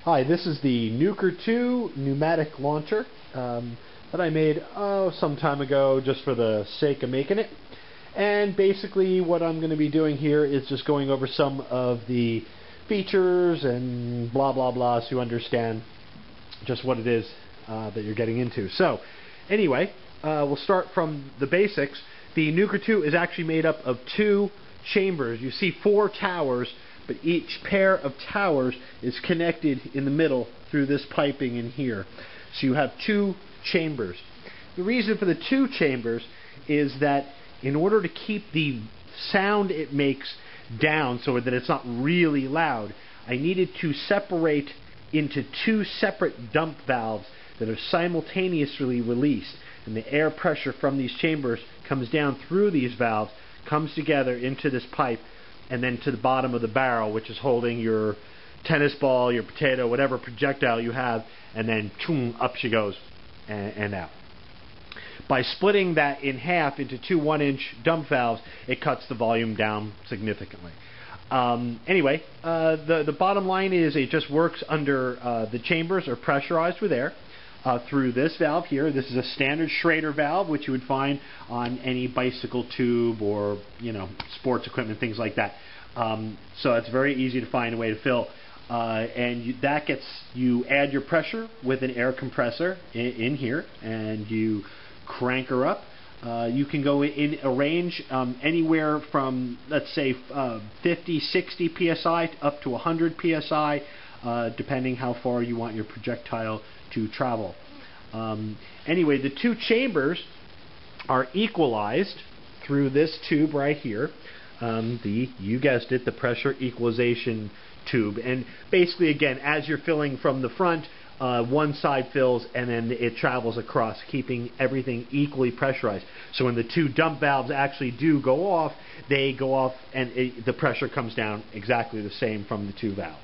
Hi, this is the Nuker 2 pneumatic launcher that I made some time ago just for the sake of making it. And basically what I'm going to be doing here is just going over some of the features and blah blah blah so you understand just what it is that you're getting into. So anyway, we'll start from the basics. The Nuker 2 is actually made up of two chambers. You see four towers, but each pair of towers is connected in the middle through this piping in here. So you have two chambers. The reason for the two chambers is that in order to keep the sound it makes down so that it's not really loud, I needed to separate into two separate dump valves that are simultaneously released, and the air pressure from these chambers comes down through these valves, comes together into this pipe, and then to the bottom of the barrel, which is holding your tennis ball, your potato, whatever projectile you have, and then choom, up she goes and out. By splitting that in half into two 1-inch dump valves, it cuts the volume down significantly. Anyway, the bottom line is it just works under the chambers are pressurized with air through this valve here. This is a standard Schrader valve, which you would find on any bicycle tube or sports equipment, things like that. So it's very easy to find a way to fill. You add your pressure with an air compressor in here, and you crank her up. You can go in a range anywhere from, let's say, 50, 60 psi up to 100 psi, depending how far you want your projectile to travel. Anyway, the two chambers are equalized through this tube right here. You guessed it, the pressure equalization tube. And basically, again, as you're filling from the front, one side fills and then it travels across, keeping everything equally pressurized. So when the two dump valves actually do go off, they go off and the pressure comes down exactly the same from the two valves.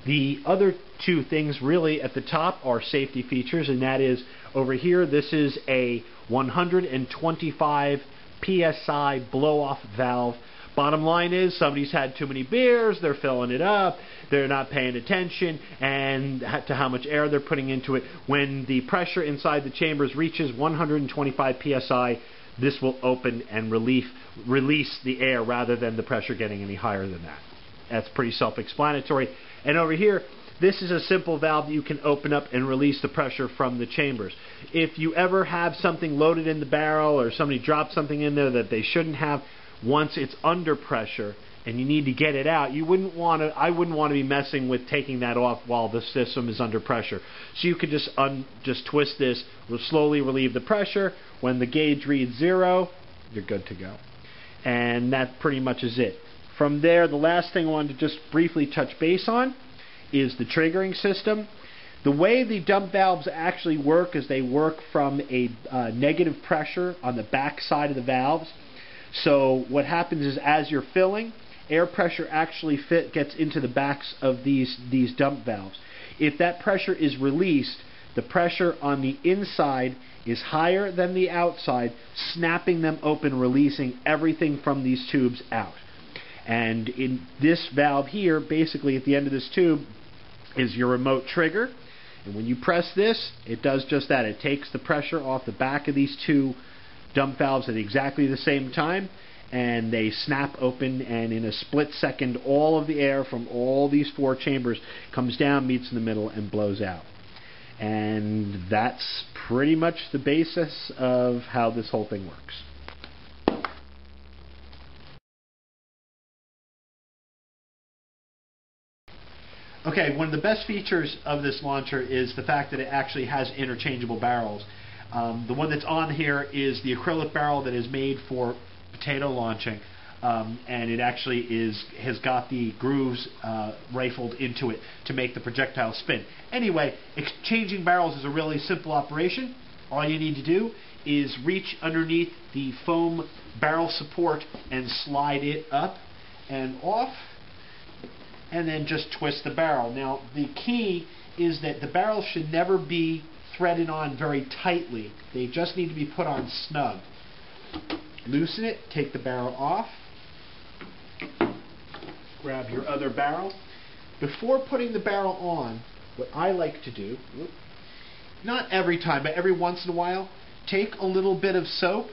The other two things really at the top are safety features, and that is over here, this is a 125 psi blow-off valve. Bottom line is somebody's had too many beers, they're filling it up, they're not paying attention and to how much air they're putting into it. When the pressure inside the chambers reaches 125 psi, this will open and release the air rather than the pressure getting any higher than that. That's pretty self-explanatory. And over here, this is a simple valve that you can open up and release the pressure from the chambers. If you ever have something loaded in the barrel or somebody dropped something in there that they shouldn't have, once it's under pressure and you need to get it out, I wouldn't want to be messing with taking that off while the system is under pressure. So you could just twist this, slowly relieve the pressure. When the gauge reads 0, you're good to go. And that pretty much is it. From there, the last thing I wanted to just briefly touch base on is the triggering system. The way the dump valves actually work is they work from a negative pressure on the back side of the valves. So what happens is as you're filling, air pressure actually gets into the backs of these dump valves. If that pressure is released, the pressure on the inside is higher than the outside, snapping them open, releasing everything from these tubes out. And in this valve here, basically at the end of this tube, is your remote trigger. And when you press this, it does just that. It takes the pressure off the back of these two dump valves at exactly the same time, and they snap open, and in a split second, all of the air from all these four chambers comes down, meets in the middle, and blows out. And that's pretty much the basis of how this whole thing works. Okay, one of the best features of this launcher is the fact that it actually has interchangeable barrels. The one that's on here is the acrylic barrel that is made for potato launching, and it actually has got the grooves rifled into it to make the projectile spin. Anyway, exchanging barrels is a really simple operation. All you need to do is reach underneath the foam barrel support and slide it up and off, and then just twist the barrel. Now, the key is that the barrels should never be threaded on very tightly. They just need to be put on snug. Loosen it, take the barrel off, grab your other barrel, before putting the barrel on, what I like to do, not every time, but every once in a while, take a little bit of soap,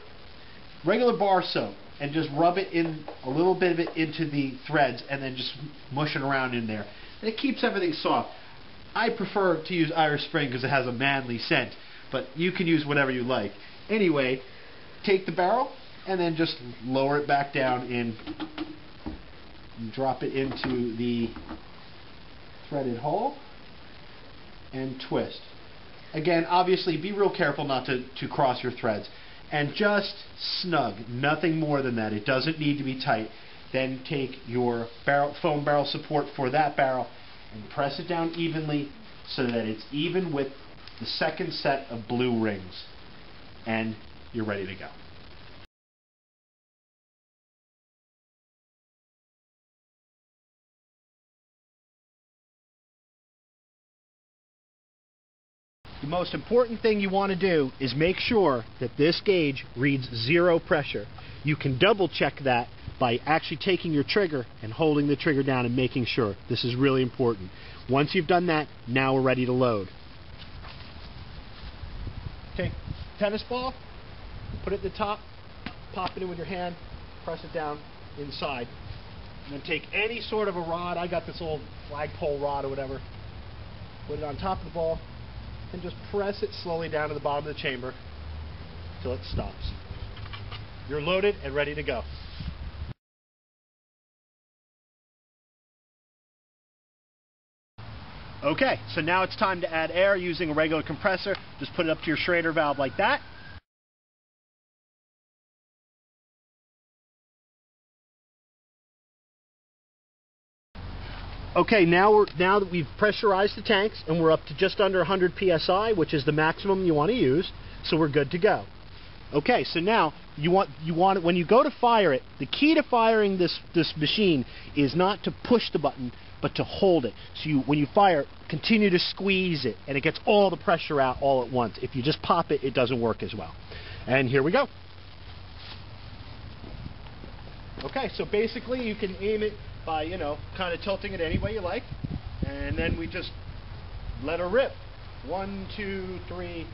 regular bar soap, and just rub it in, a little bit of it into the threads, and then just mush it around in there. And it keeps everything soft. I prefer to use Irish Spring because it has a manly scent, but you can use whatever you like. Anyway, take the barrel and then just lower it back down in and drop it into the threaded hole and twist. Again, obviously be real careful not to cross your threads, and just snug, nothing more than that. It doesn't need to be tight. Then take your foam barrel support for that barrel and press it down evenly so that it's even with the second set of blue rings, and you're ready to go. The most important thing you want to do is make sure that this gauge reads 0 pressure. You can double check that by actually taking your trigger and holding the trigger down and making sure. This is really important. Once you've done that, now we're ready to load. Take a tennis ball, put it at the top, pop it in with your hand, press it down inside. And then take any sort of a rod. I got this old flagpole rod or whatever. Put it on top of the ball and just press it slowly down to the bottom of the chamber until it stops. You're loaded and ready to go. Okay, so now it's time to add air using a regular compressor. Just put it up to your Schrader valve like that. Okay, now that we've pressurized the tanks and we're up to just under 100 psi, which is the maximum you want to use, so we're good to go. Okay, so now you want when you go to fire it, the key to firing this machine is not to push the button, but to hold it. So when you fire, continue to squeeze it, and it gets all the pressure out all at once. If you just pop it, it doesn't work as well. And here we go. Okay, so basically you can aim it by, kind of tilting it any way you like, and then we just let her rip. 1, 2, 3.